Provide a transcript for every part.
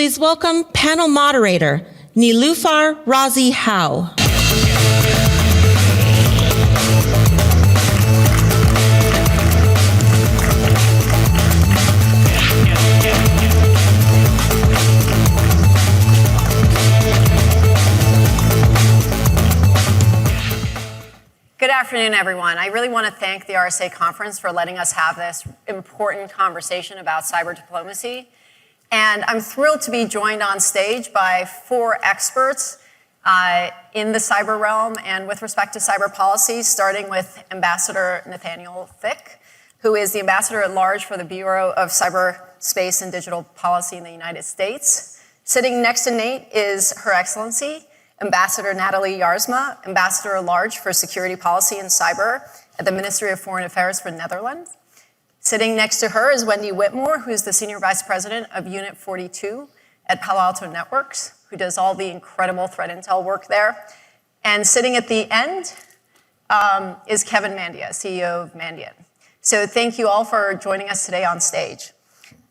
please welcome panel moderator, Niloofar Razi Howe. Good afternoon, everyone. I really want to thank the RSA Conference for letting us have this important conversation about cyber diplomacy. And I'm thrilled to be joined on stage by 4 experts in the cyber realm and with respect to cyber policy, starting with Ambassador Nathaniel Thicke, who is the Ambassador at Large for the Bureau of Cyberspace and Digital Policy in the United States. Sitting next to Nate is Her Excellency, Ambassador Nathalie Jaarsma, Ambassador at Large for Security Policy and Cyber at the Ministry of Foreign Affairs for Netherlands. Sitting next to her is Wendy Whitmore, who's the Senior Vice President of Unit 42 at Palo Alto Networks, who does all the incredible threat intel work there. And sitting at the end is Kevin Mandia, CEO of Mandiant. So thank you all for joining us today on stage.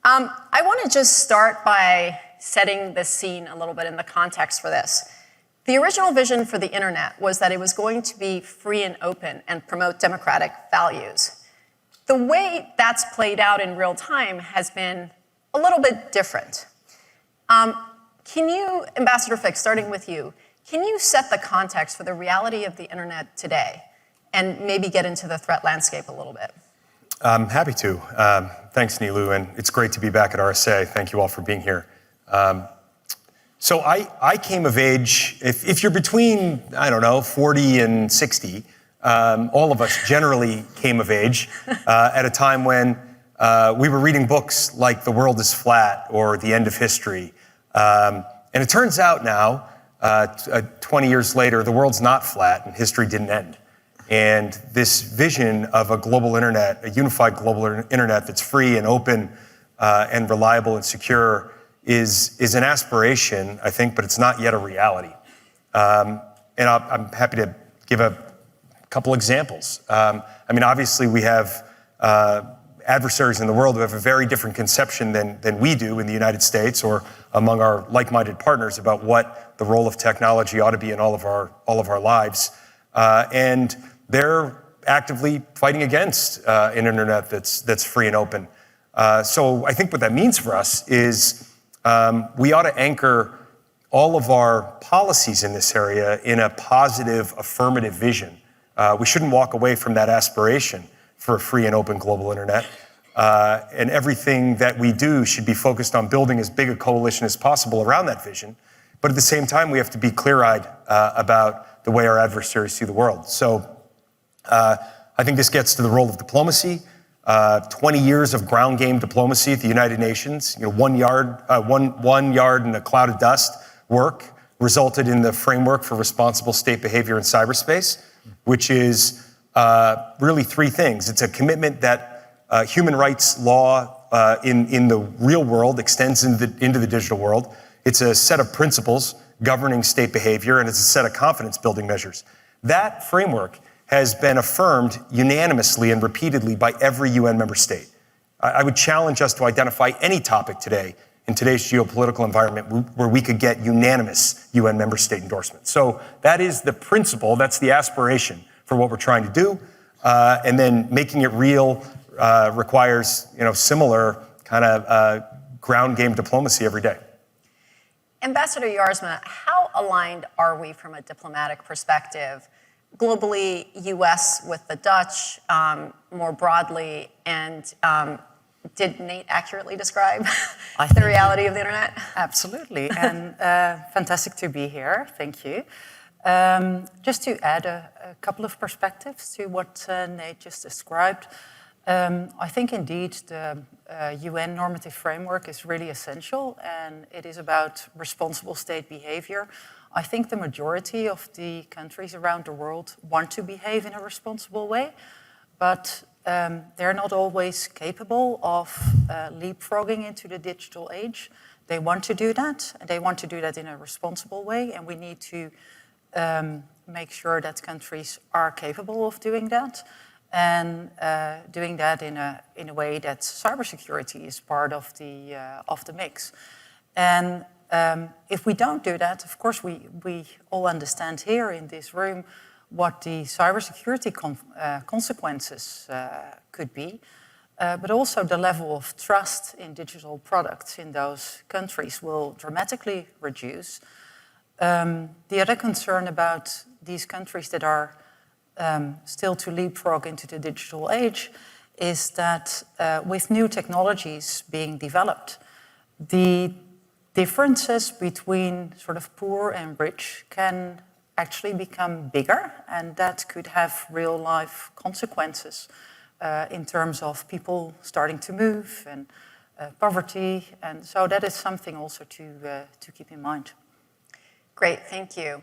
I want to just start by setting the scene a little bit in the context for this. The original vision for the internet was that it was going to be free and open and promote democratic values. The way that's played out in real time has been a little bit different. Can you, Ambassador Thicke, starting with you, can you set the context for the reality of the internet today and maybe get into the threat landscape a little bit? I'm happy to. Thanks, Nilu, and it's great to be back at RSA. Thank you all for being here. So I came of age, if you're between, 40 and 60, all of us generally came of age at a time when we were reading books like The World is Flat or The End of History. And it turns out now, 20 years later, the world's not flat and history didn't end. And this vision of a global internet, a unified global internet that's free and open and reliable and secure is an aspiration, I think, but it's not yet a reality. And I'm happy to give a couple examples. Obviously we have adversaries in the world who have a very different conception than we do in the United States or among our like-minded partners about what the role of technology ought to be in all of our lives. And they're actively fighting against an internet that's free and open. So I think what that means for us is we ought to anchor all of our policies in this area in a positive, affirmative vision. We shouldn't walk away from that aspiration for a free and open global internet. And everything that we do should be focused on building as big a coalition as possible around that vision. But at the same time, we have to be clear-eyed about the way our adversaries see the world. So I think this gets to the role of diplomacy. 20 years of ground game diplomacy at the United Nations, 1 yard in a cloud of dust work resulted in the Framework for Responsible State Behavior in Cyberspace, which is really 3 things. It's a commitment that human rights law in the real world extends into the digital world. It's a set of principles governing state behavior, and it's a set of confidence-building measures. That framework has been affirmed unanimously and repeatedly by every UN member state. I would challenge us to identify any topic today in today's geopolitical environment where we could get unanimous UN member state endorsement. So that is the principle, that's the aspiration for what we're trying to do. And then making it real requires, similar kind of ground game diplomacy every day. Ambassador Jaarsma, how aligned are we from a diplomatic perspective? Globally, US with the Dutch, more broadly, and did Nate accurately describe the reality of the internet? Absolutely, and fantastic to be here, thank you. Just to add a couple of perspectives to what Nate just described, I think indeed the UN normative framework is really essential, and it is about responsible state behavior. I think the majority of the countries around the world want to behave in a responsible way, but they're not always capable of leapfrogging into the digital age. They want to do that, and they want to do that in a responsible way, and we need to make sure that countries are capable of doing that, and doing that in a way that cybersecurity is part of the mix. And if we don't do that, of course, we all understand here in this room what the cybersecurity consequences could be, but also the level of trust in digital products in those countries will dramatically reduce. The other concern about these countries that are still to leapfrog into the digital age is that with new technologies being developed, the differences between sort of poor and rich can actually become bigger, and that could have real life consequences in terms of people starting to move and poverty. And so that is something also to keep in mind. Great, thank you.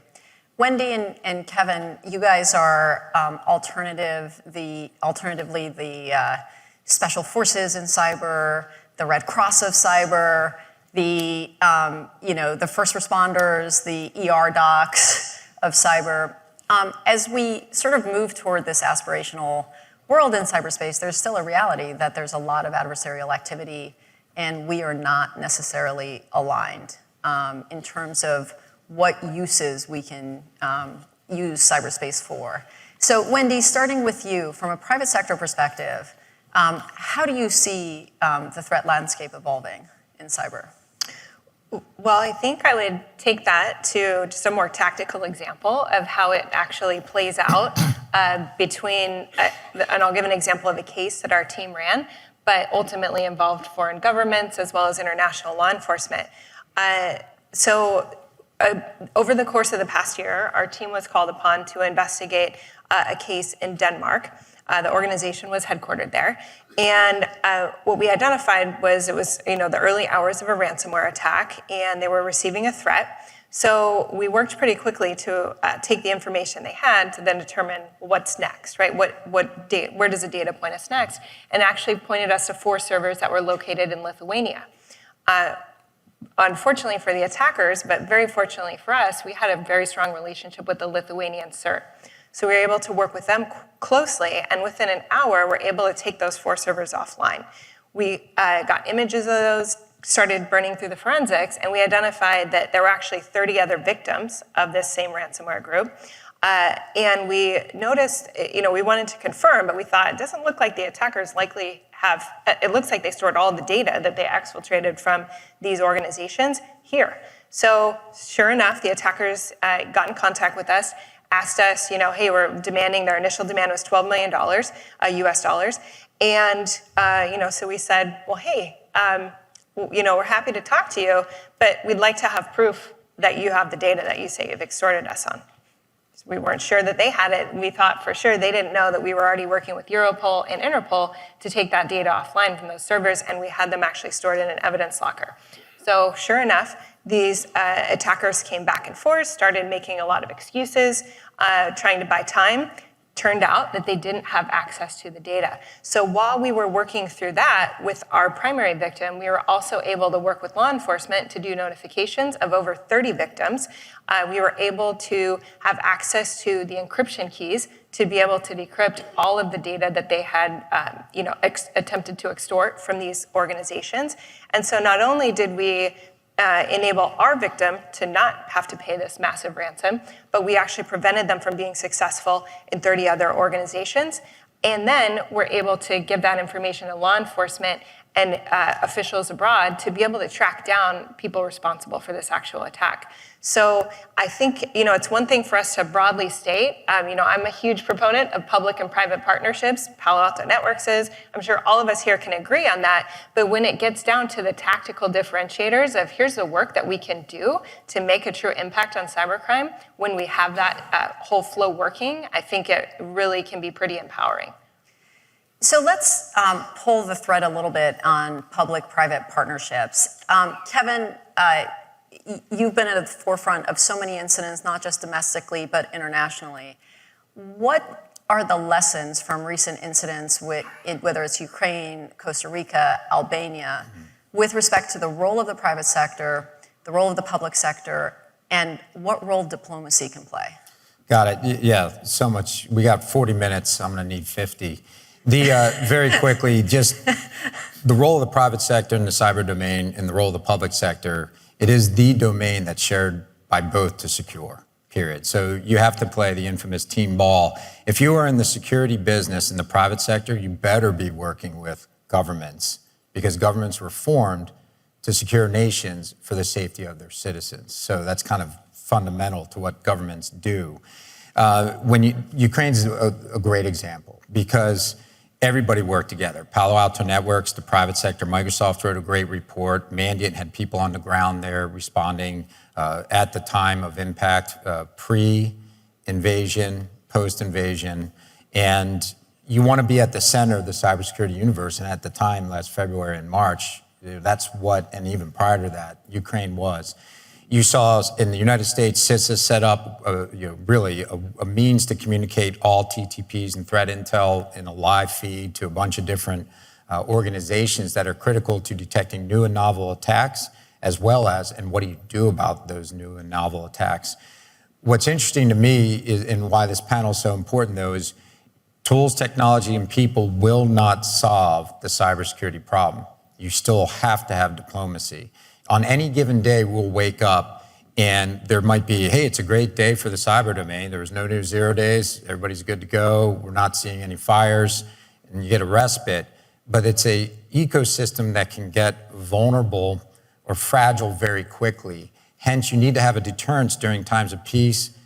Wendy and Kevin, you guys are alternatively the special forces in cyber, the Red Cross of cyber, the first responders, the ER docs of cyber. As we sort of move toward this aspirational world in cyberspace, there's still a reality that there's a lot of adversarial activity, and we are not necessarily aligned in terms of what uses we can use cyberspace for. So Wendy, starting with you, from a private sector perspective, how do you see the threat landscape evolving in cyber? Well, I think I would take that to just a more tactical example of how it actually plays out between, and I'll give an example of a case that our team ran, but ultimately involved foreign governments as well as international law enforcement. Over the course of the past year, our team was called upon to investigate a case in Denmark. The organization was headquartered there. And what we identified was it was the early hours of a ransomware attack, and they were receiving a threat. So we worked pretty quickly to take the information they had to then determine what's next, right? Where does the data point us next? And actually pointed us to 4 servers that were located in Lithuania. Unfortunately for the attackers, but very fortunately for us, we had a very strong relationship with the Lithuanian CERT. So we were able to work with them closely, and within an hour, we're able to take those 4 servers offline. We got images of those, started burning through the forensics, and we identified that there were actually 30 other victims of this same ransomware group. And we noticed, we wanted to confirm, but we thought it doesn't look like the attackers likely have, it looks like they stored all the data that they exfiltrated from these organizations here. So sure enough, the attackers got in contact with us, asked us, hey, we're demanding, their initial demand was $12 million, US dollars. And, so we said, well, hey, we're happy to talk to you, but we'd like to have proof that you have the data that you say you've extorted us on. So we weren't sure that they had it. We thought for sure they didn't know that we were already working with Europol and Interpol to take that data offline from those servers, and we had them actually stored in an evidence locker. So sure enough, these attackers came back and forth, started making a lot of excuses, trying to buy time. Turned out that they didn't have access to the data. So while we were working through that with our primary victim, we were also able to work with law enforcement to do notifications of over 30 victims. We were able to have access to the encryption keys to be able to decrypt all of the data that they had attempted to extort from these organizations. And so not only did we enable our victim to not have to pay this massive ransom, but we actually prevented them from being successful in 30 other organizations. And then we're able to give that information to law enforcement and officials abroad to be able to track down people responsible for this actual attack. So I think, it's one thing for us to broadly state, I'm a huge proponent of public and private partnerships. Palo Alto Networks is. I'm sure all of us here can agree on that. But when it gets down to the tactical differentiators of here's the work that we can do to make a true impact on cybercrime, when we have that whole flow working, I think it really can be pretty empowering. So let's pull the thread a little bit on public-private partnerships. Kevin, you've been at the forefront of so many incidents, not just domestically, but internationally. What are the lessons from recent incidents, whether it's Ukraine, Costa Rica, Albania, with respect to the role of the private sector, the role of the public sector, and what role diplomacy can play? Got it. Yeah, so much. We got 40 minutes. I'm going to need 50. Very quickly, just the role of the private sector in the cyber domain and the role of the public sector, it is the domain that's shared by both to secure, period. So you have to play the infamous team ball. If you are in the security business in the private sector, you better be working with governments, because governments were formed to secure nations for the safety of their citizens. So that's kind of fundamental to what governments do. Ukraine's a great example because everybody worked together. Palo Alto Networks, the private sector, Microsoft wrote a great report. Mandiant had people on the ground there responding at the time of impact, pre-invasion, post-invasion. And you want to be at the center of the cybersecurity universe. And at the time, last February and March, that's what, and even prior to that, Ukraine was. You saw in the United States, CISA set up really a means to communicate all TTPs and threat intel in a live feed to a bunch of different organizations that are critical to detecting new and novel attacks, as well as, and what do you do about those new and novel attacks? What's interesting to me is, and why this panel is so important though, is tools, technology, and people will not solve the cybersecurity problem. You still have to have diplomacy. On any given day, we'll wake up and there might be, hey, it's a great day for the cyber domain. There was no new 0 days. Everybody's good to go. We're not seeing any fires, and you get a respite. But it's a ecosystem that can get vulnerable or fragile very quickly. Hence, you need to have a deterrence during times of peace,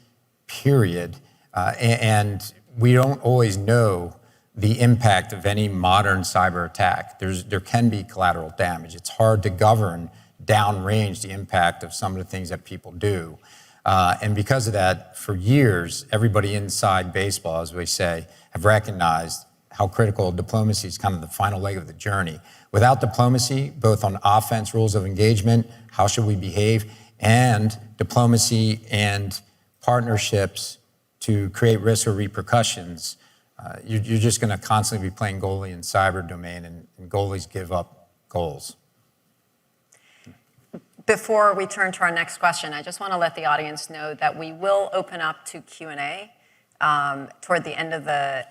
period. And we don't always know the impact of any modern cyber attack. There can be collateral damage. It's hard to govern downrange the impact of some of the things that people do. And because of that, for years, everybody inside baseball, as we say, have recognized how critical diplomacy is, kind of the final leg of the journey. Without diplomacy, both on offense, rules of engagement, how should we behave, and diplomacy and partnerships to create risks or repercussions, you're just going to constantly be playing goalie in cyber domain, and goalies give up goals. Before we turn to our next question, I just want to let the audience know that we will open up to Q&A toward the end of the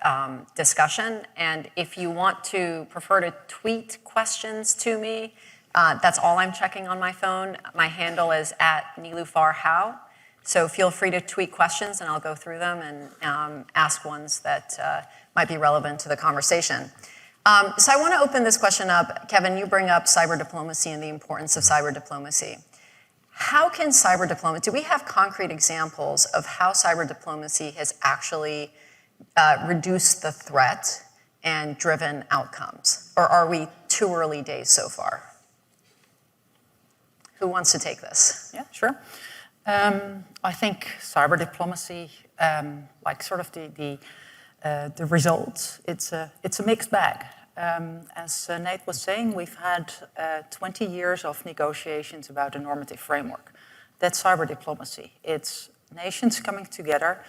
discussion. And if you prefer to tweet questions to me, that's all I'm checking on my phone. My handle is @NilouferHow. So feel free to tweet questions and I'll go through them and ask ones that might be relevant to the conversation. So I want to open this question up. Kevin, you bring up cyber diplomacy and the importance of cyber diplomacy. How can cyber diplomacy, do we have concrete examples of how cyber diplomacy has actually reduced the threat and driven outcomes? Or are we too early days so far? Who wants to take this? Yeah, sure. I think cyber diplomacy, like sort of the results, it's a mixed bag. As Nate was saying, we've had 20 years of negotiations about a normative framework. That's cyber diplomacy. It's nations coming together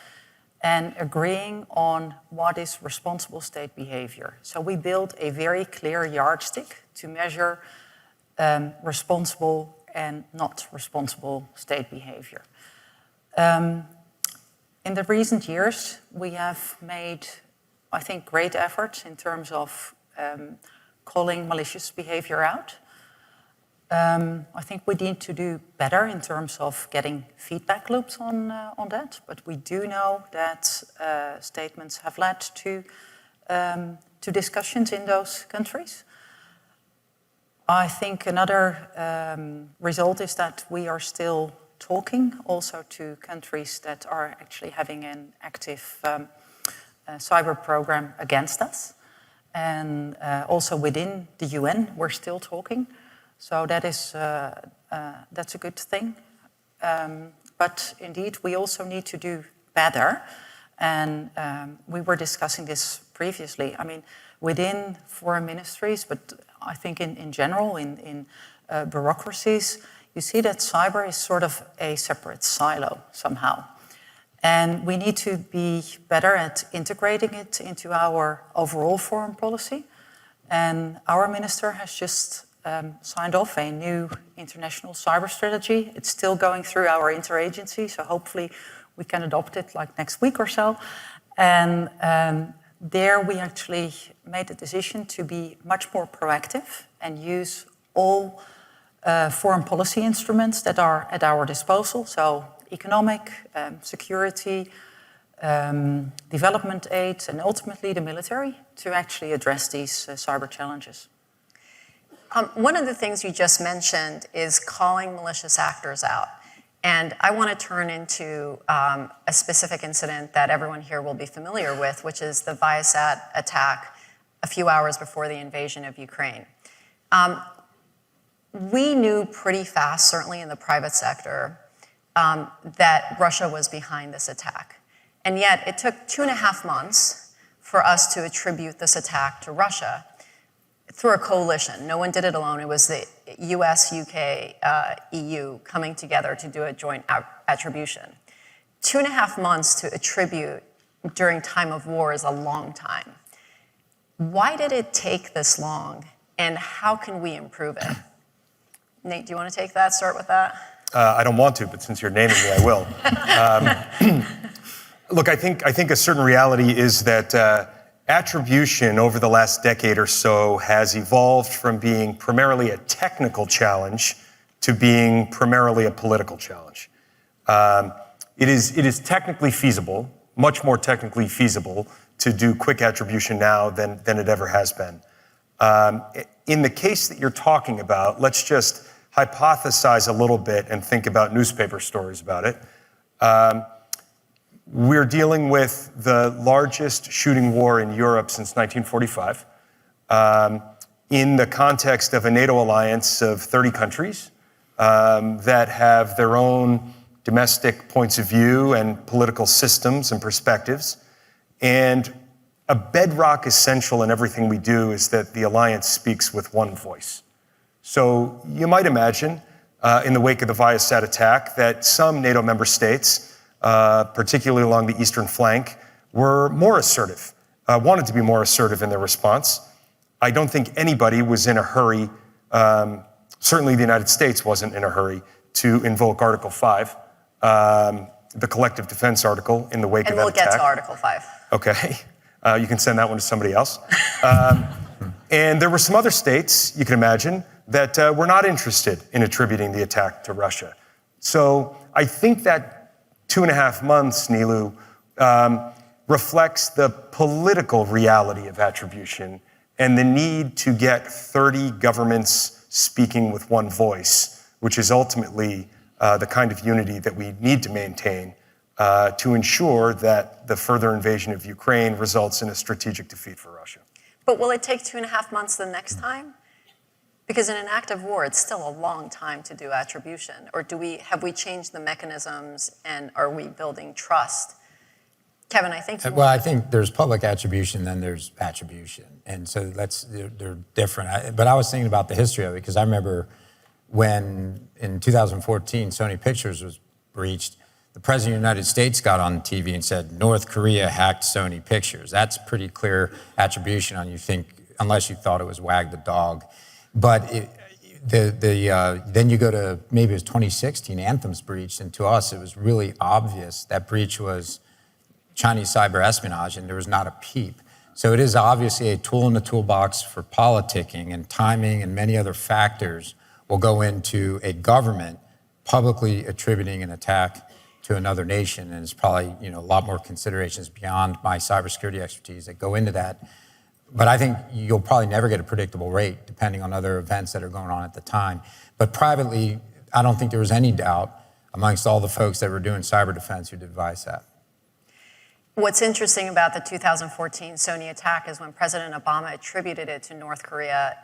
and agreeing on what is responsible state behavior. So we built a very clear yardstick to measure responsible and not responsible state behavior. In the recent years, we have made, I think, great efforts in terms of calling malicious behavior out. I think we need to do better in terms of getting feedback loops on that, but we do know that statements have led to discussions in those countries. I think another result is that we are still talking also to countries that are actually having an active cyber program against us. And also within the UN, we're still talking. So that is, that's a good thing. But indeed, we also need to do better. And we were discussing this previously. I mean, within foreign ministries, but I think in general, in bureaucracies, you see that cyber is sort of a separate silo somehow. And we need to be better at integrating it into our overall foreign policy. And our minister has just signed off a new international cyber strategy. It's still going through our interagency, so hopefully we can adopt it like next week or so. And there we actually made the decision to be much more proactive and use all foreign policy instruments that are at our disposal. So economic, security, development aid, and ultimately the military to actually address these cyber challenges. One of the things you just mentioned is calling malicious actors out. And I want to turn into a specific incident that everyone here will be familiar with, which is the Viasat attack a few hours before the invasion of Ukraine. We knew pretty fast, certainly in the private sector, that Russia was behind this attack. And yet it took 2.5 months for us to attribute this attack to Russia through a coalition. No one did it alone. It was the US, UK, EU coming together to do a joint attribution. 2.5 months to attribute during time of war is a long time. Why did it take this long, and how can we improve it? Nate, do you want to take that? Start with that? I don't want to, but since you're naming me, I will. Look, I think a certain reality is that attribution over the last decade or so has evolved from being primarily a technical challenge to being primarily a political challenge. It is technically feasible, much more technically feasible, to do quick attribution now than it ever has been. In the case that you're talking about, let's just hypothesize a little bit and think about newspaper stories about it. We're dealing with the largest shooting war in Europe since 1945, in the context of a NATO alliance of 30 countries that have their own domestic points of view and political systems and perspectives. And a bedrock essential in everything we do is that the alliance speaks with one voice. So you might imagine, in the wake of the Viasat attack, that some NATO member states, particularly along the eastern flank, were more assertive, wanted to be more assertive in their response. I don't think anybody was in a hurry, certainly the United States wasn't in a hurry, to invoke Article 5, the collective defense article, in the wake of that attack. And we'll get to Article 5. Okay. You can send that one to somebody else. And there were some other states, you can imagine, that were not interested in attributing the attack to Russia. So I think that 2.5 months, Nilu, reflects the political reality of attribution and the need to get 30 governments speaking with one voice, which is ultimately the kind of unity that we need to maintain to ensure that the further invasion of Ukraine results in a strategic defeat for Russia. But will it take 2.5 months the next time? Because in an act of war, it's still a long time to do attribution. Or have we changed the mechanisms, and are we building trust? Kevin, I think Well, I think there's public attribution, then there's attribution. And so they're different. But I was thinking about the history of it, because I remember when in 2014 Sony Pictures was breached, the President of the United States got on TV and said, North Korea hacked Sony Pictures. That's pretty clear attribution on, you think, unless you thought it was Wag the Dog. But then you go to, maybe it was 2016, Anthem's breached, and to us it was really obvious that breach was Chinese cyber espionage, and there was not a peep. So it is obviously a tool in the toolbox for politicking, and timing and many other factors will go into a government publicly attributing an attack to another nation, and it's probably a lot more considerations beyond my cybersecurity expertise that go into that. But I think you'll probably never get a predictable rate, depending on other events that are going on at the time. But privately, I don't think there was any doubt amongst all the folks that were doing cyber defense who did Viasat. What's interesting about the 2014 Sony attack is when President Obama attributed it to North Korea,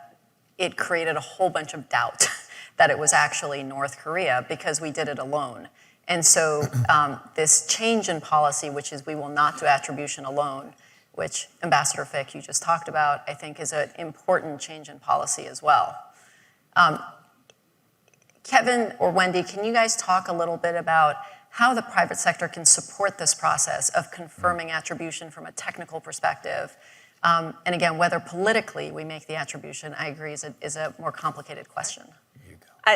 it created a whole bunch of doubt that it was actually North Korea because we did it alone. And so this change in policy, which is we will not do attribution alone, which Ambassador Fick, you just talked about, I think is an important change in policy as well. Kevin or Wendy, can you guys talk a little bit about how the private sector can support this process of confirming attribution from a technical perspective? And again, whether politically we make the attribution, I agree, is a more complicated question.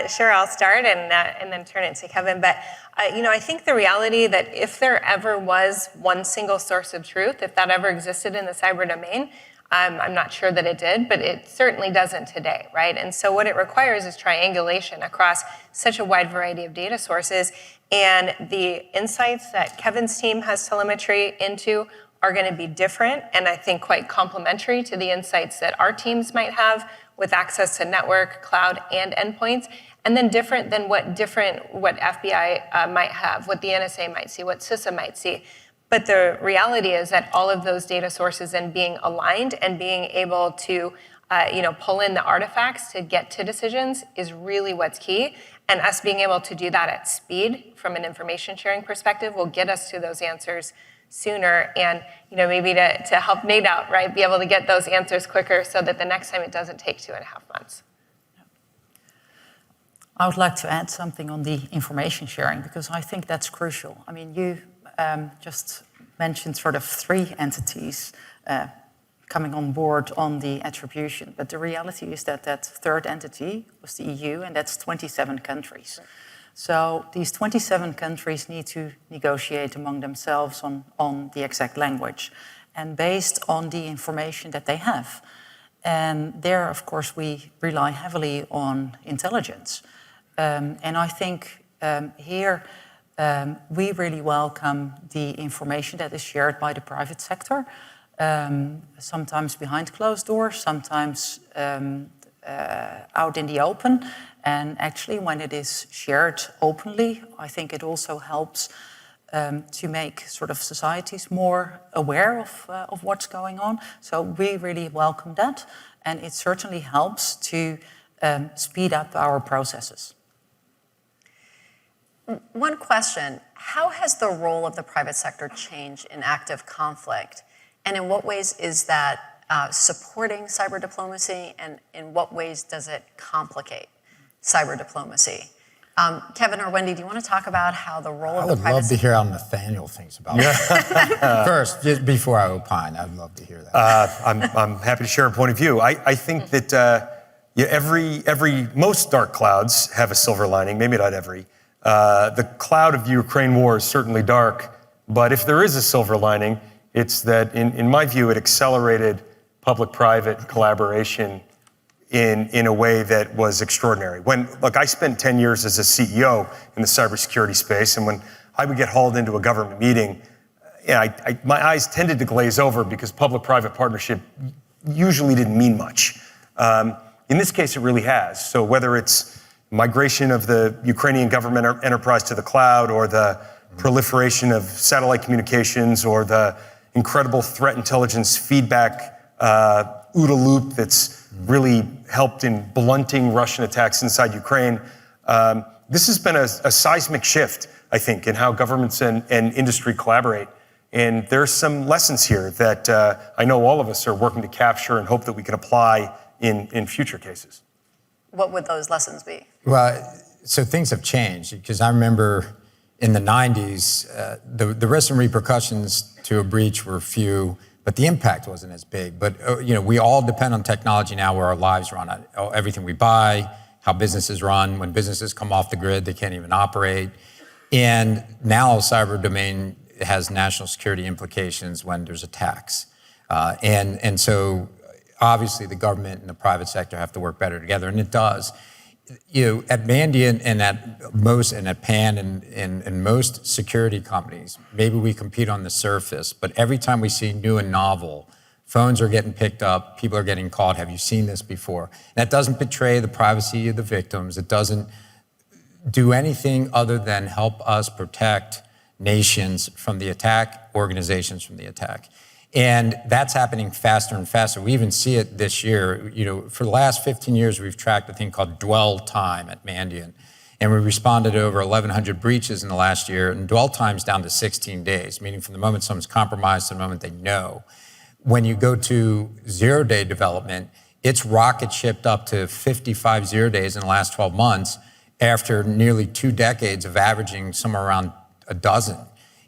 Sure, I'll start and then turn it to Kevin. But I think the reality that if there ever was one single source of truth, if that ever existed in the cyber domain, I'm not sure that it did, but it certainly doesn't today, right? And so what it requires is triangulation across such a wide variety of data sources, and the insights that Kevin's team has telemetry into are going to be different, and I think quite complementary to the insights that our teams might have with access to network, cloud, and endpoints, and then different than what FBI might have, what the NSA might see, what CISA might see. But the reality is that all of those data sources and being aligned and being able to pull in the artifacts to get to decisions is really what's key. And us being able to do that at speed from an information sharing perspective will get us to those answers sooner, and maybe to help Nate out, right? Be able to get those answers quicker so that the next time it doesn't take 2.5 months. I would like to add something on the information sharing, because I think that's crucial. I mean, you just mentioned sort of 3 entities coming on board on the attribution, but the reality is that that 3rd entity was the EU, and that's 27 countries. Right. So these 27 countries need to negotiate among themselves on the exact language, and based on the information that they have. And there, of course, we rely heavily on intelligence. And I think here we really welcome the information that is shared by the private sector, sometimes behind closed doors, sometimes out in the open. And actually, when it is shared openly, I think it also helps to make sort of societies more aware of what's going on. So we really welcome that, and it certainly helps to speed up our processes. One question, how has the role of the private sector changed in active conflict? And in what ways is that supporting cyber diplomacy, and in what ways does it complicate cyber diplomacy? Kevin or Wendy, do you want to talk about how the role of the private sector... I would love to hear how Nathaniel thinks about it. First, just before I opine, I'd love to hear that. I'm happy to share a point of view. I think that most dark clouds have a silver lining, maybe not every. The cloud of the Ukraine war is certainly dark, but if there is a silver lining, it's that, in my view, it accelerated public-private collaboration in a way that was extraordinary. I spent 10 years as a CEO in the cybersecurity space, and when I would get hauled into a government meeting, my eyes tended to glaze over because public-private partnership usually didn't mean much. In this case, it really has. So whether it's migration of the Ukrainian government enterprise to the cloud, or the proliferation of satellite communications, or the incredible threat intelligence feedback OODA loop that's really helped in blunting Russian attacks inside Ukraine. This has been a seismic shift, I think, in how governments and industry collaborate. And there's some lessons here that I know all of us are working to capture and hope that we can apply in future cases. What would those lessons be? Well, so things have changed, because I remember in the 90s, the risks and repercussions to a breach were few, but the impact wasn't as big. But we all depend on technology now, where our lives run on it. Everything we buy, how businesses run. When businesses come off the grid, they can't even operate. And now cyber domain has national security implications when there's attacks. And so obviously the government and the private sector have to work better together, and it does. At Mandiant and at PAN and most security companies, maybe we compete on the surface, but every time we see new and novel, phones are getting picked up, people are getting called. Have you seen this before? That doesn't betray the privacy of the victims. It doesn't do anything other than help us protect nations from the attack, organizations from the attack. And that's happening faster and faster. We even see it this year. For the last 15 years, we've tracked a thing called dwell time at Mandiant. And we responded to over 1,100 breaches in the last year, and dwell time's down to 16 days, meaning from the moment someone's compromised to the moment they know. When you go to zero-day development, it's rocket shipped up to 55 0 days in the last 12 months after nearly 2 decades of averaging somewhere around a dozen.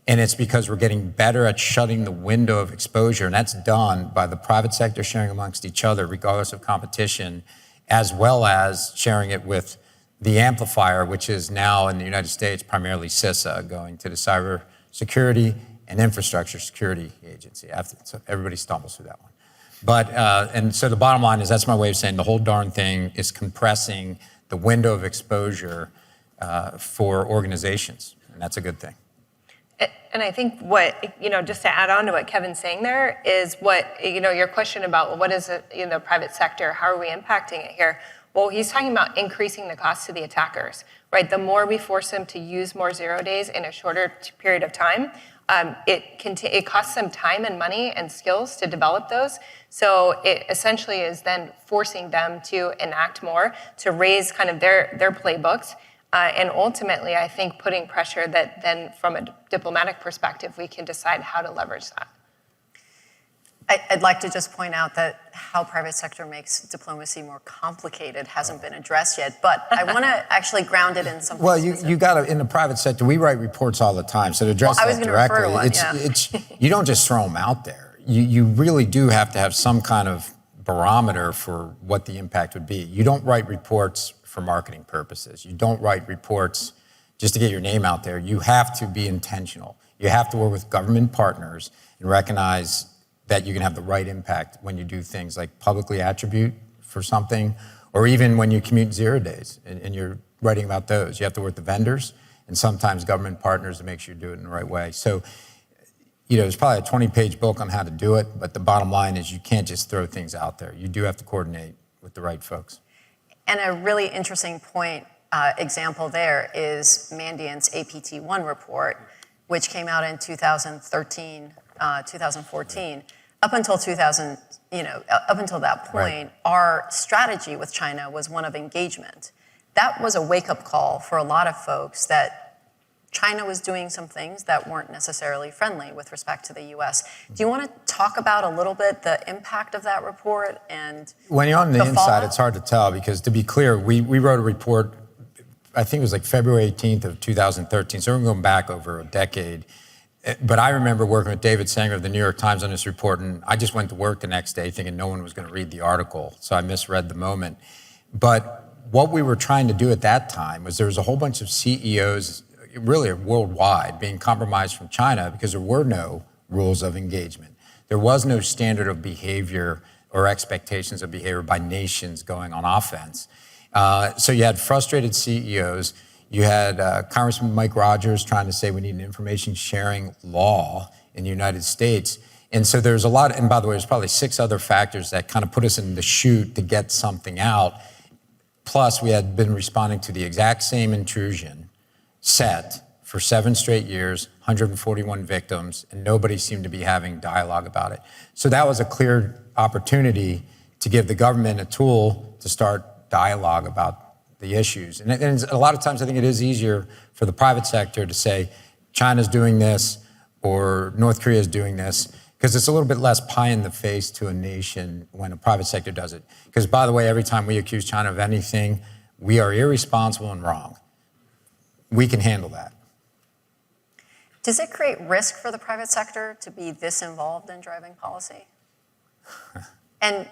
And it's because we're getting better at shutting the window of exposure, and that's done by the private sector sharing amongst each other, regardless of competition, as well as sharing it with the amplifier, which is now in the United States primarily CISA, going to the Cyber Security and Infrastructure Security Agency. So everybody stumbles through that one. But, and so the bottom line is that's my way of saying the whole darn thing is compressing the window of exposure for organizations, and that's a good thing. And I think what, just to add on to what Kevin's saying there is what, your question about well, what is it, private sector, how are we impacting it here? Well, he's talking about increasing the cost to the attackers, right? The more we force them to use more 0 days in a shorter period of time, it costs them time and money and skills to develop those. So it essentially is then forcing them to enact more, to raise kind of their playbooks. And ultimately, I think putting pressure that then from a diplomatic perspective, we can decide how to leverage that. I'd like to just point out that how private sector makes diplomacy more complicated hasn't been addressed yet, but I want to actually ground it in something. Well, you got to, in the private sector, we write reports all the time, so to address I was that gonna refer directly, to one, you don't just throw them out there. You really do have to have some kind of barometer for what the impact would be. You don't write reports for marketing purposes. You don't write reports just to get your name out there. You have to be intentional. You have to work with government partners and recognize that you can have the right impact when you do things like publicly attribute for something, or even when you commute 0 days and you're writing about those. You have to work with the vendors and sometimes government partners to make sure you do it in the right way. So, there's probably a 20-page book on how to do it, but the bottom line is you can't just throw things out there. You do have to coordinate with the right folks. And a really interesting example there is Mandiant's APT1 report, which came out in 2013, 2014. Up until that point, Right. Our strategy with China was one of engagement. That was a wake-up call for a lot of folks that China was doing some things that weren't necessarily friendly with respect to the U.S. Do you want to talk about a little bit the impact of that report and when you're on the inside, fallout? it's hard to tell because, to be clear, we wrote a report, I think it was like February 18th of 2013, so we're going back over a decade. But I remember working with David Sanger of the New York Times on this report, and I just went to work the next day thinking no one was going to read the article, so I misread the moment. But what we were trying to do at that time was there was a whole bunch of CEOs, really worldwide, being compromised from China because there were no rules of engagement. There was no standard of behavior or expectations of behavior by nations going on offense. So you had frustrated CEOs. You had Congressman Mike Rogers trying to say we need an information sharing law in the United States. And so there's a lot, and by the way, there's probably 6 other factors that kind of put us in the chute to get something out. Plus, we had been responding to the exact same intrusion set for 7 straight years, 141 victims, and nobody seemed to be having dialogue about it. So that was a clear opportunity to give the government a tool to start dialogue about the issues. And a lot of times I think it is easier for the private sector to say, China's doing this or North Korea is doing this, because it's a little bit less pie in the face to a nation when a private sector does it. Because by the way, every time we accuse China of anything, we are irresponsible and wrong. We can handle that. Does it create risk for the private sector to be this involved in driving policy? And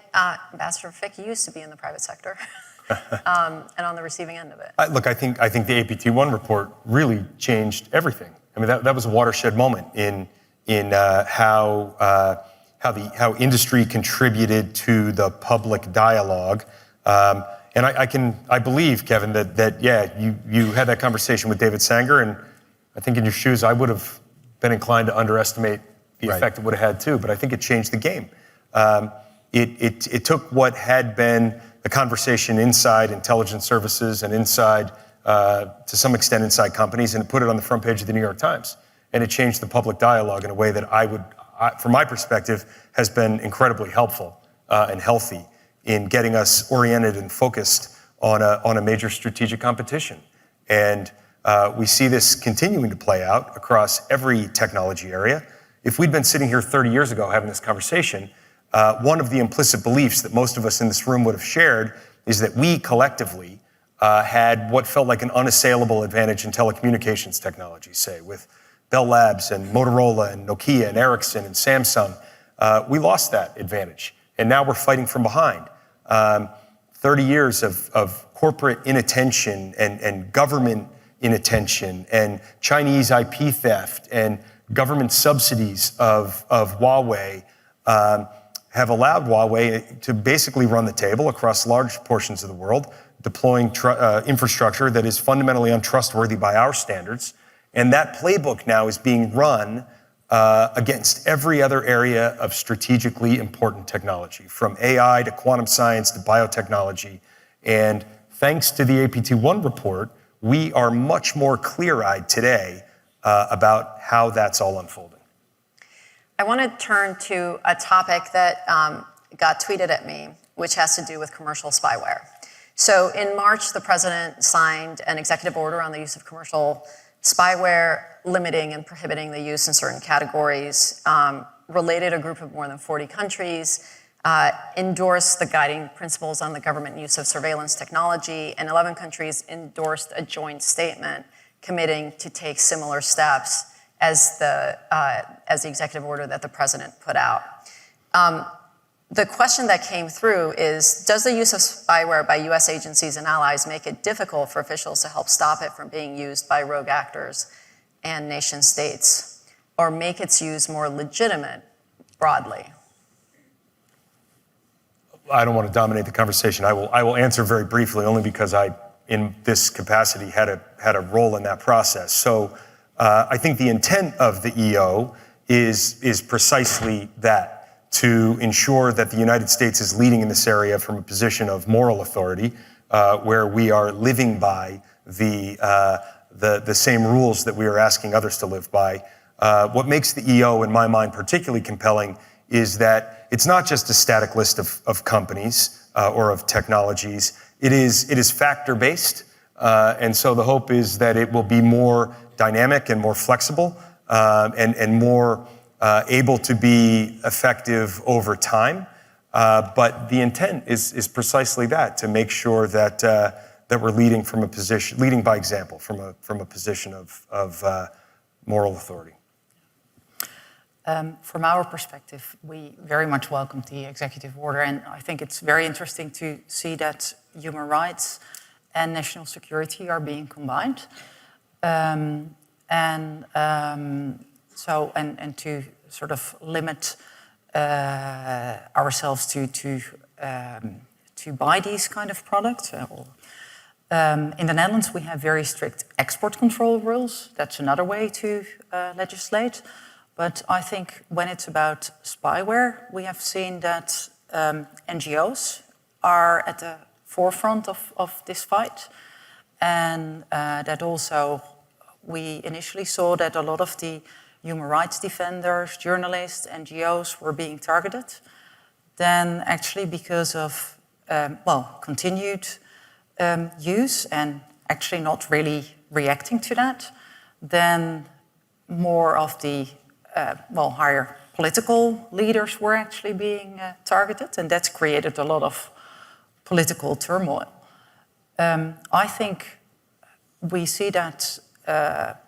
Ambassador Fick used to be in the private sector and on the receiving end of it. Look, I think the APT1 report really changed everything. I mean, that was a watershed moment in how industry contributed to the public dialogue. And I believe, Kevin, that you had that conversation with David Sanger, and I think in your shoes, I would have been inclined to underestimate the effect it would have had too. But I think it changed the game. It took what had been the conversation inside intelligence services and inside, to some extent, inside companies, and it put it on the front page of the New York Times. And it changed the public dialogue in a way that from my perspective, has been incredibly helpful and healthy in getting us oriented and focused on a major strategic competition. And we see this continuing to play out across every technology area. If we'd been sitting here 30 years ago having this conversation, one of the implicit beliefs that most of us in this room would have shared is that we collectively had what felt like an unassailable advantage in telecommunications technology, say, with Bell Labs and Motorola and Nokia and Ericsson and Samsung. We lost that advantage, and now we're fighting from behind. 30 years of corporate inattention and government inattention and Chinese IP theft and government subsidies of Huawei have allowed Huawei to basically run the table across large portions of the world, deploying infrastructure that is fundamentally untrustworthy by our standards. And that playbook now is being run against every other area of strategically important technology, from AI to quantum science to biotechnology. And thanks to the APT1 report, we are much more clear-eyed today about how that's all unfolding. I want to turn to a topic that got tweeted at me, which has to do with commercial spyware. So in March, the president signed an executive order on the use of commercial spyware, limiting and prohibiting the use in certain categories, related a group of more than 40 countries, endorsed the guiding principles on the government use of surveillance technology, and 11 countries endorsed a joint statement committing to take similar steps as the executive order that the president put out. The question that came through is, does the use of spyware by US agencies and allies make it difficult for officials to help stop it from being used by rogue actors and nation states, or make its use more legitimate broadly? I don't want to dominate the conversation. I will answer very briefly, only because I, in this capacity, had a role in that process. So I think the intent of the EO is precisely that, to ensure that the United States is leading in this area from a position of moral authority, where we are living by the same rules that we are asking others to live by. What makes the EO, in my mind, particularly compelling is that it's not just a static list of companies or of technologies. It is factor-based, and so the hope is that it will be more dynamic and more flexible and more able to be effective over time. But the intent is precisely that, to make sure that we're leading by example, from a position of moral authority. From our perspective, we very much welcome the executive order, and I think it's very interesting to see that human rights and national security are being combined. And to sort of limit ourselves to buy these kind of products. In the Netherlands, we have very strict export control rules. That's another way to legislate. But I think when it's about spyware, we have seen that NGOs are at the forefront of this fight. And that also, we initially saw that a lot of the human rights defenders, journalists, NGOs were being targeted. Then actually because of, continued use and actually not really reacting to that, then more of the, higher political leaders were actually being targeted, and that's created a lot of political turmoil. I think we see that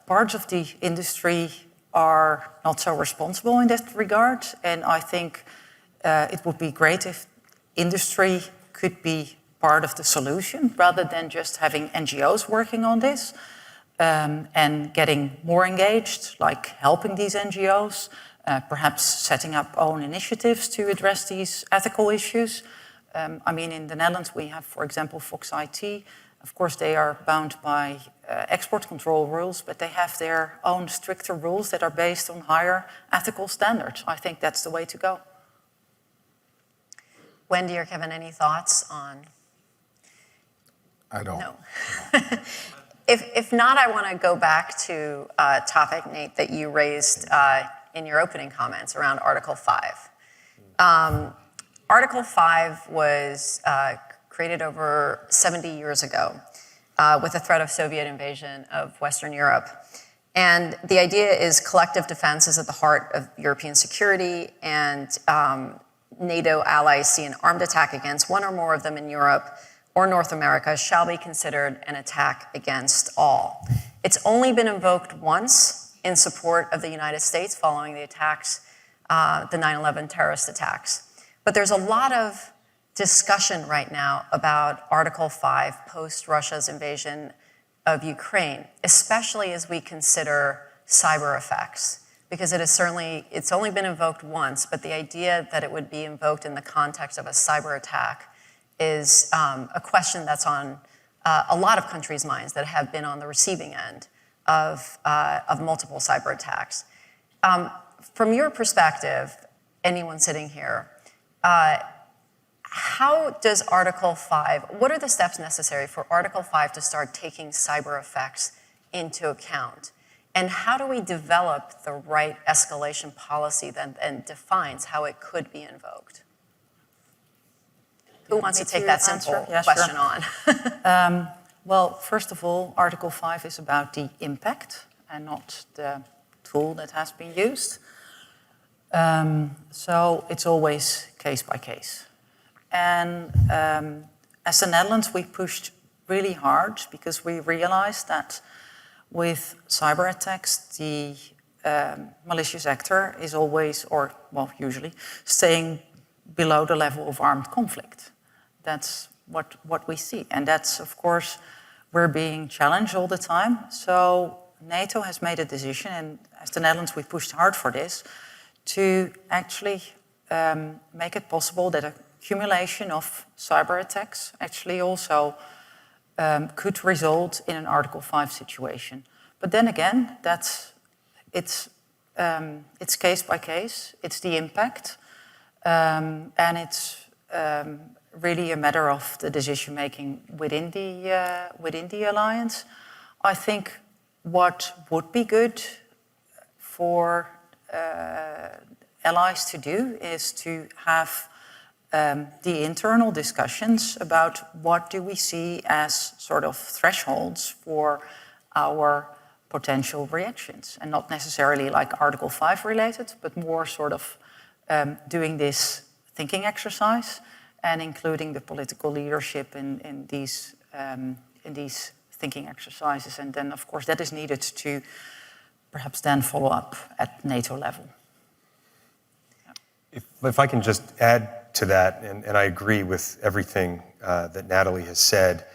parts of the industry are not so responsible in that regard, and I think it would be great if industry could be part of the solution rather than just having NGOs working on this and getting more engaged, like helping these NGOs, perhaps setting up own initiatives to address these ethical issues. In the Netherlands, we have, for example, Fox IT. Of course, they are bound by export control rules, but they have their own stricter rules that are based on higher ethical standards. I think that's the way to go. Wendy or Kevin, any thoughts on? I don't. No. If not, I want to go back to a topic, Nate, that you raised in your opening comments around Article 5. Article 5 was created over 70 years ago with the threat of Soviet invasion of Western Europe. And the idea is collective defense is at the heart of European security, and NATO allies see an armed attack against one or more of them in Europe or North America shall be considered an attack against all. It's only been invoked once in support of the United States following the attacks, the 9/11 terrorist attacks. But there's a lot of discussion right now about Article 5 post Russia's invasion of Ukraine, especially as we consider cyber effects. Because it's only been invoked once, but the idea that it would be invoked in the context of a cyber attack is a question that's on a lot of countries' minds that have been on the receiving end of multiple cyber attacks. From your perspective, anyone sitting here, how does Article 5, what are the steps necessary for Article 5 to start taking cyber effects into account? And how do we develop the right escalation policy that then defines how it could be invoked? Who wants to take that simple question on? Well, first of all, Article 5 is about the impact and not the tool that has been used. So it's always case by case. And as the Netherlands, we pushed really hard because we realized that with cyber attacks, the malicious actor is always, or well, usually, staying below the level of armed conflict. That's what we see. And that's, of course, we're being challenged all the time. So NATO has made a decision, and as the Netherlands, we pushed hard for this, to actually make it possible that accumulation of cyber attacks actually also could result in an Article 5 situation. But then again, it's case by case, it's the impact, and it's really a matter of the decision making within the alliance. I think what would be good for allies to do is to have the internal discussions about what do we see as sort of thresholds for our potential reactions, and not necessarily like Article 5 related, but more sort of doing this thinking exercise and including the political leadership in these thinking exercises. And then, of course, that is needed to perhaps then follow up at NATO level. If I can just add to that, and I agree with everything that Natalie has said,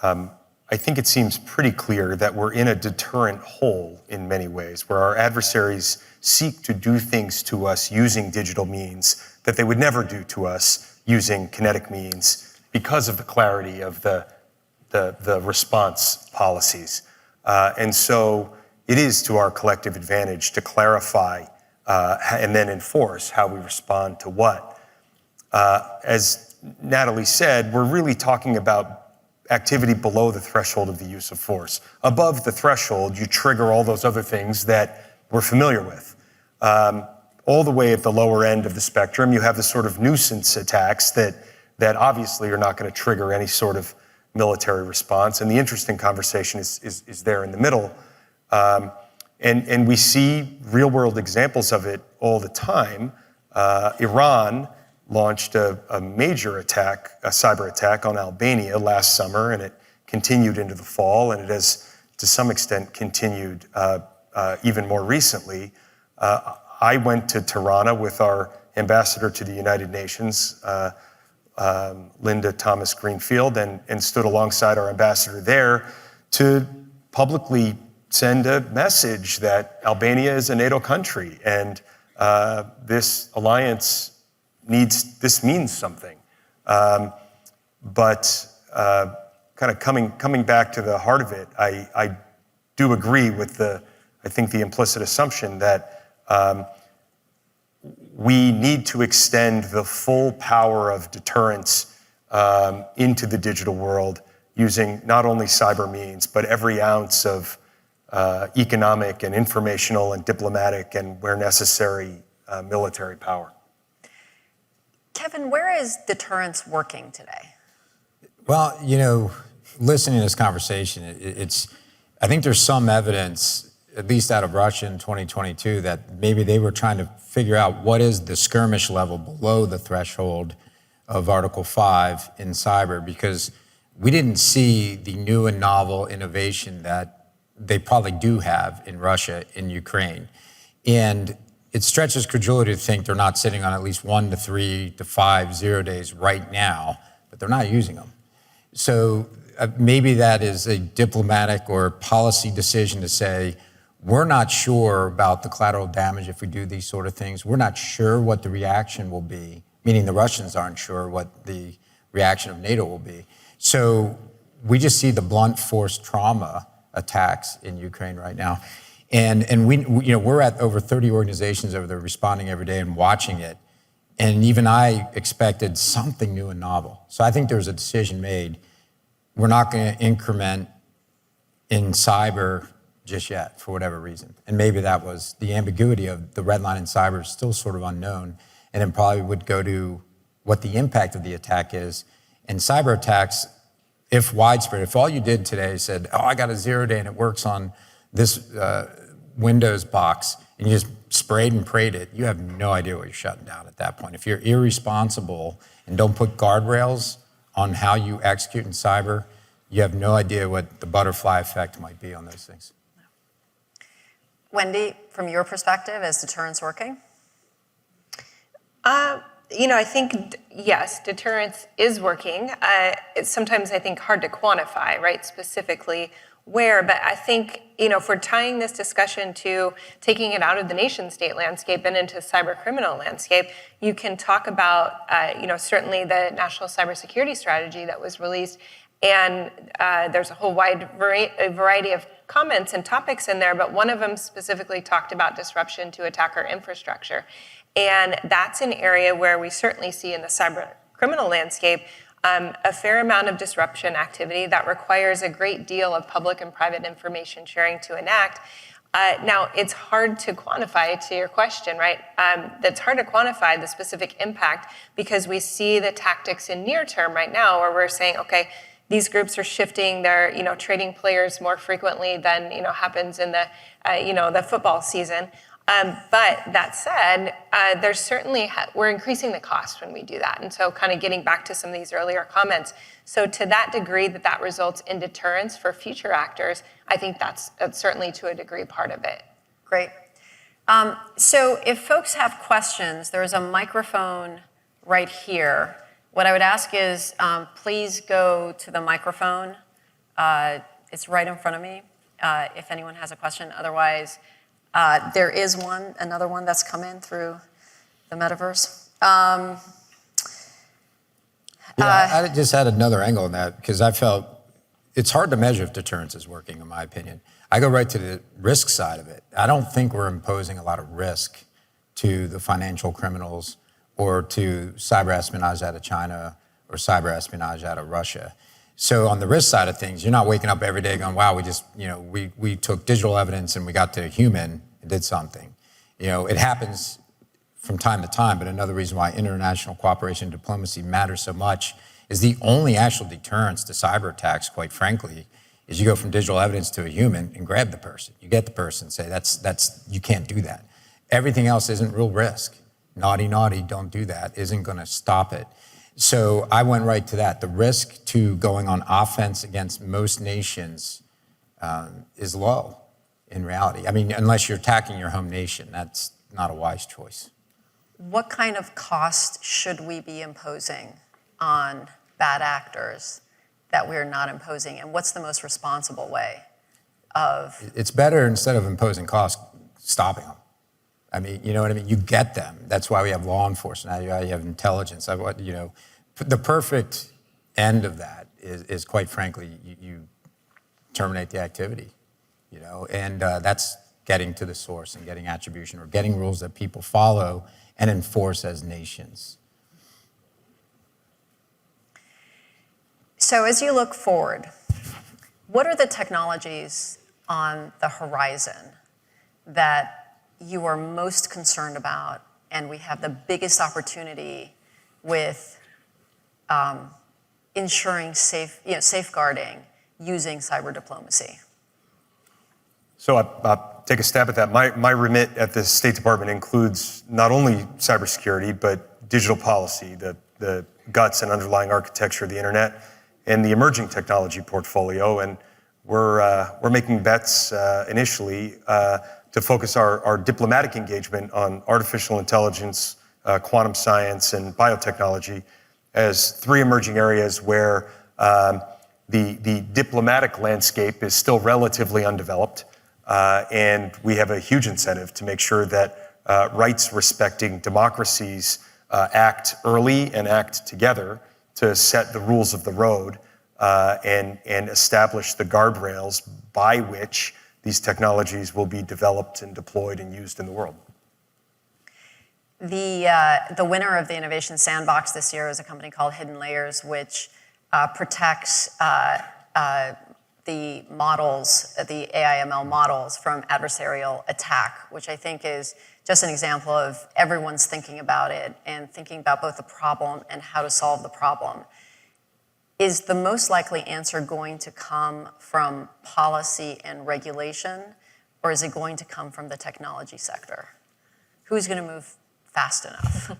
I think it seems pretty clear that we're in a deterrent hole in many ways, where our adversaries seek to do things to us using digital means that they would never do to us using kinetic means because of the clarity of the response policies. And so it is to our collective advantage to clarify and then enforce how we respond to what. As Natalie said, we're really talking about activity below the threshold of the use of force. Above the threshold, you trigger all those other things that we're familiar with. All the way at the lower end of the spectrum, you have the sort of nuisance attacks that obviously are not going to trigger any sort of military response. And the interesting conversation is there in the middle. And we see real-world examples of it all the time. Iran launched a major attack, a cyber attack on Albania last summer, and it continued into the fall, and it has, to some extent, continued even more recently. I went to Tirana with our ambassador to the United Nations, Linda Thomas Greenfield, and stood alongside our ambassador there to publicly send a message that Albania is a NATO country, and this alliance means something. But kind of coming back to the heart of it, I do agree with I think the implicit assumption that we need to extend the full power of deterrence into the digital world using not only cyber means, but every ounce of economic and informational and diplomatic and, where necessary, military power. Kevin, where is deterrence working today? Well, listening to this conversation, I think there's some evidence, at least out of Russia in 2022, that maybe they were trying to figure out what is the skirmish level below the threshold of Article 5 in cyber, because we didn't see the new and novel innovation that they probably do have in Russia, in Ukraine. And it stretches credulity to think they're not sitting on at least 1 to 3 to 5 0 days right now, but they're not using them. So maybe that is a diplomatic or policy decision to say, we're not sure about the collateral damage if we do these sort of things. We're not sure what the reaction will be, meaning the Russians aren't sure what the reaction of NATO will be. So we just see the blunt force trauma attacks in Ukraine right now. And we're at over 30 organizations over there responding every day and watching it. And even I expected something new and novel. So I think there was a decision made. We're not going to increment in cyber just yet for whatever reason. And maybe that was the ambiguity of the red line in cyber is still sort of unknown. And then probably would go to what the impact of the attack is. And cyber attacks, if widespread, if all you did today said, oh, I got a 0 day and it works on this Windows box, and you just sprayed and prayed it, you have no idea what you're shutting down at that point. If you're irresponsible and don't put guardrails on how you execute in cyber, you have no idea what the butterfly effect might be on those things. Wendy, from your perspective, is deterrence working? I think, yes, deterrence is working. It's sometimes, I think, hard to quantify, right, specifically where, but I think, if we're tying this discussion to taking it out of the nation state landscape and into cyber criminal landscape, you can talk about, certainly the National Cybersecurity Strategy that was released, and there's a whole wide variety of comments and topics in there, but one of them specifically talked about disruption to attacker infrastructure. And that's an area where we certainly see in the cyber criminal landscape a fair amount of disruption activity that requires a great deal of public and private information sharing to enact. Now, it's hard to quantify, to your question, right? It's hard to quantify the specific impact because we see the tactics in near term right now where we're saying, okay, these groups are shifting their, trading players more frequently than, happens in the, the football season. But that said, there's certainly, we're increasing the cost when we do that. And so kind of getting back to some of these earlier comments. So to that degree that results in deterrence for future actors, I think that's certainly to a degree part of it. Great. So if folks have questions, there's a microphone right here. What I would ask is please go to the microphone. It's right in front of me if anyone has a question. Otherwise, there is another one that's come in through the metaverse. I just had another angle on that because I felt it's hard to measure if deterrence is working, in my opinion. I go right to the risk side of it. I don't think we're imposing a lot of risk to the financial criminals or to cyber espionage out of China or cyber espionage out of Russia. So on the risk side of things, you're not waking up every day going, wow, we just, we took digital evidence and we got to a human and did something. It happens from time to time, but another reason why international cooperation and diplomacy matters so much is the only actual deterrence to cyber attacks, quite frankly, is you go from digital evidence to a human and grab the person. You get the person, say, that's you can't do that. Everything else isn't real risk. Naughty, don't do that, isn't gonna stop it. So I went right to that. The risk to going on offense against most nations is low in reality. I mean, unless you're attacking your home nation, that's not a wise choice. What kind of cost should we be imposing on bad actors that we're not imposing? And what's the most responsible way of? It's better instead of imposing costs, stopping them. I mean, you know what I mean? You get them. That's why we have law enforcement. Now you have intelligence. The perfect end of that is quite frankly, you terminate the activity, and that's getting to the source and getting attribution or getting rules that people follow and enforce as nations. So as you look forward, what are the technologies on the horizon that you are most concerned about and we have the biggest opportunity with ensuring safeguarding using cyber diplomacy? So I'll take a stab at that. My remit at the State Department includes not only cybersecurity, but digital policy, the guts and underlying architecture of the internet, and the emerging technology portfolio. And we're making bets initially to focus our diplomatic engagement on artificial intelligence, quantum science, and biotechnology as three emerging areas where the diplomatic landscape is still relatively undeveloped, and we have a huge incentive to make sure that rights-respecting democracies act early and act together to set the rules of the road and establish the guardrails by which these technologies will be developed and deployed and used in the world. The winner of the Innovation Sandbox this year is a company called Hidden Layers, which protects the models, the AI/ML models, from adversarial attack, which I think is just an example of everyone's thinking about it and thinking about both the problem and how to solve the problem. Is the most likely answer going to come from policy and regulation, or is it going to come from the technology sector? Who's going to move fast enough?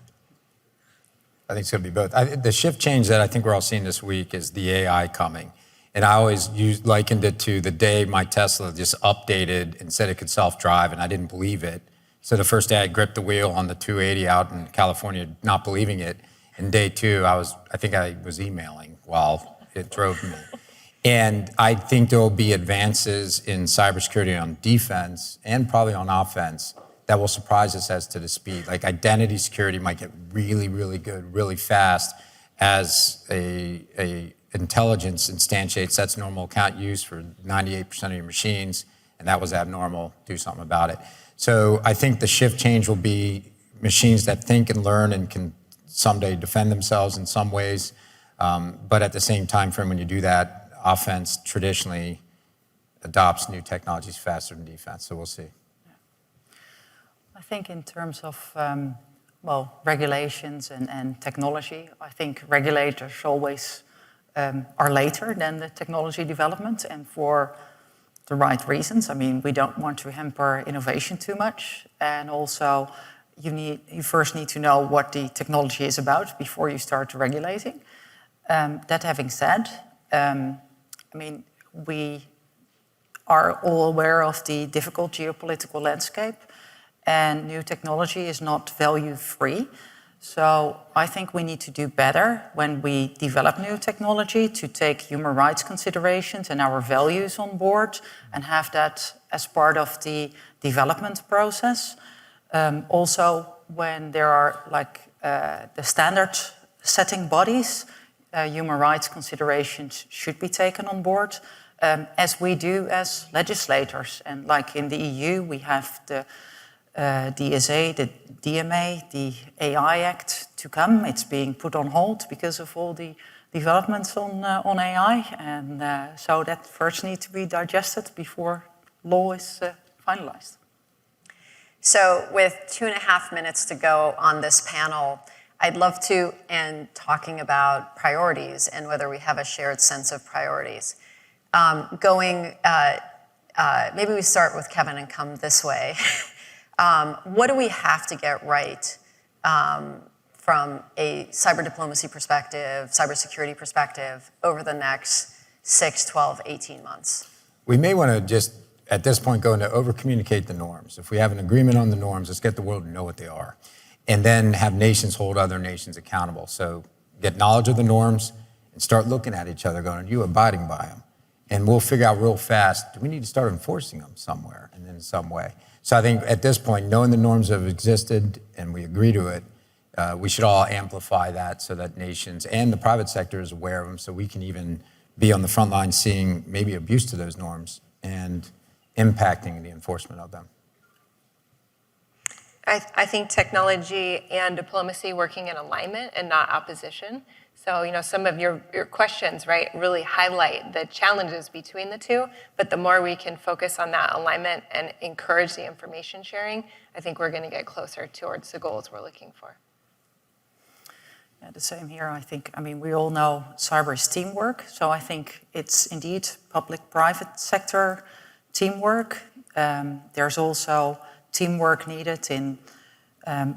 I think it's going to be both. The shift change that I think we're all seeing this week is the AI coming. And I always likened it to the day my Tesla just updated and said it could self-drive, and I didn't believe it. So the first day I gripped the wheel on the 280 out in California, not believing it. And day two, I think I was emailing while it drove me. And I think there will be advances in cybersecurity on defense and probably on offense that will surprise us as to the speed. Like identity security might get really, really good, really fast as a intelligence instantiates that's normal account use for 98% of your machines, and that was abnormal, do something about it. So I think the shift change will be machines that think and learn and can someday defend themselves in some ways. But at the same time frame, when you do that, offense traditionally adopts new technologies faster than defense. So we'll see. I think in terms of, regulations and technology, I think regulators always are later than the technology development, and for the right reasons. I mean, we don't want to hamper innovation too much, and also you first need to know what the technology is about before you start regulating. That having said, we are all aware of the difficult geopolitical landscape, and new technology is not value-free. So I think we need to do better when we develop new technology to take human rights considerations and our values on board and have that as part of the development process. Also, when there are the standard setting bodies, human rights considerations should be taken on board, as we do as legislators. And like in the EU, we have the DSA, the DMA, the AI Act to come. It's being put on hold because of all the developments on AI. And so that first needs to be digested before law is finalized. So with 2.5 minutes to go on this panel, I'd love to end talking about priorities and whether we have a shared sense of priorities. Maybe we start with Kevin and come this way. What do we have to get right from a cyber diplomacy perspective, cybersecurity perspective, over the next 6, 12, 18 months? We may want to just, at this point, go into over-communicate the norms. If we have an agreement on the norms, let's get the world to know what they are. And then have nations hold other nations accountable. So get knowledge of the norms and start looking at each other going, are you abiding by them? And we'll figure out real fast, do we need to start enforcing them somewhere and in some way? So I think at this point, knowing the norms have existed and we agree to it, we should all amplify that so that nations and the private sector is aware of them, so we can even be on the front line seeing maybe abuse to those norms and impacting the enforcement of them. I think technology and diplomacy working in alignment and not opposition. So, some of your questions, right, really highlight the challenges between the two, but the more we can focus on that alignment and encourage the information sharing, I think we're going to get closer towards the goals we're looking for. Yeah, the same here, I think. We all know cyber is teamwork, so I think it's indeed public-private sector teamwork. There's also teamwork needed in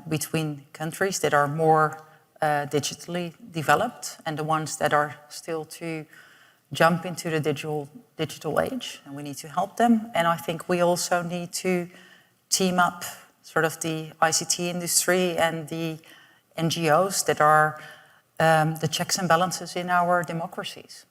between countries that are more digitally developed and the ones that are still to jump into the digital age, and we need to help them. And I think we also need to team up sort of the ICT industry and the NGOs that are the checks and balances in our democracies?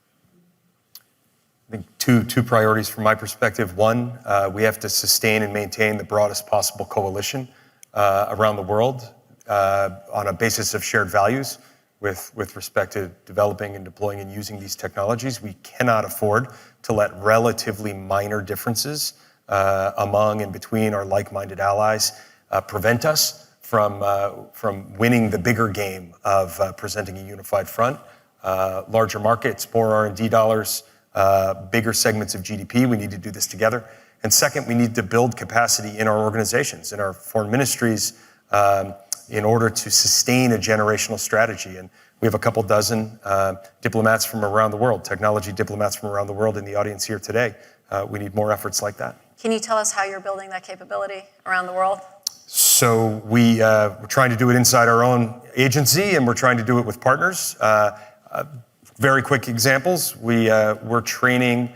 I think two priorities from my perspective. One, we have to sustain and maintain the broadest possible coalition around the world on a basis of shared values with respect to developing and deploying and using these technologies. We cannot afford to let relatively minor differences among and between our like-minded allies prevent us from winning the bigger game of presenting a unified front. Larger markets, more R&D dollars, bigger segments of GDP. We need to do this together. And second, we need to build capacity in our organizations, in our foreign ministries, in order to sustain a generational strategy. And we have a couple dozen diplomats from around the world, technology diplomats from around the world in the audience here today. We need more efforts like that. Can you tell us how you're building that capability around the world? So we're trying to do it inside our own agency, and we're trying to do it with partners. Very quick examples. We're training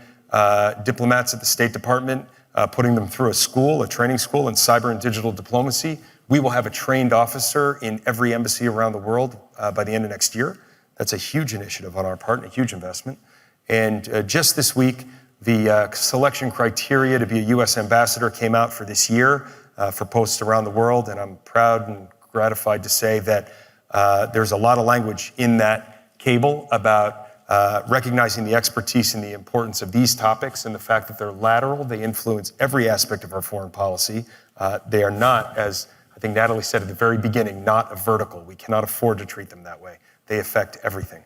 diplomats at the State Department, putting them through a training school in cyber and digital diplomacy. We will have a trained officer in every embassy around the world by the end of next year. That's a huge initiative on our part, and a huge investment. And just this week, the selection criteria to be a U.S. ambassador came out for this year for posts around the world, and I'm proud and gratified to say that there's a lot of language in that cable about recognizing the expertise and the importance of these topics and the fact that they're lateral. They influence every aspect of our foreign policy. They are not, as I think Natalie said at the very beginning, not a vertical. We cannot afford to treat them that way. They affect everything.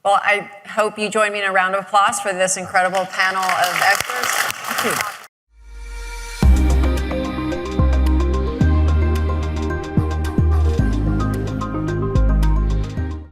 Well, I hope you join me in a round of applause for this incredible panel of experts. Thank you.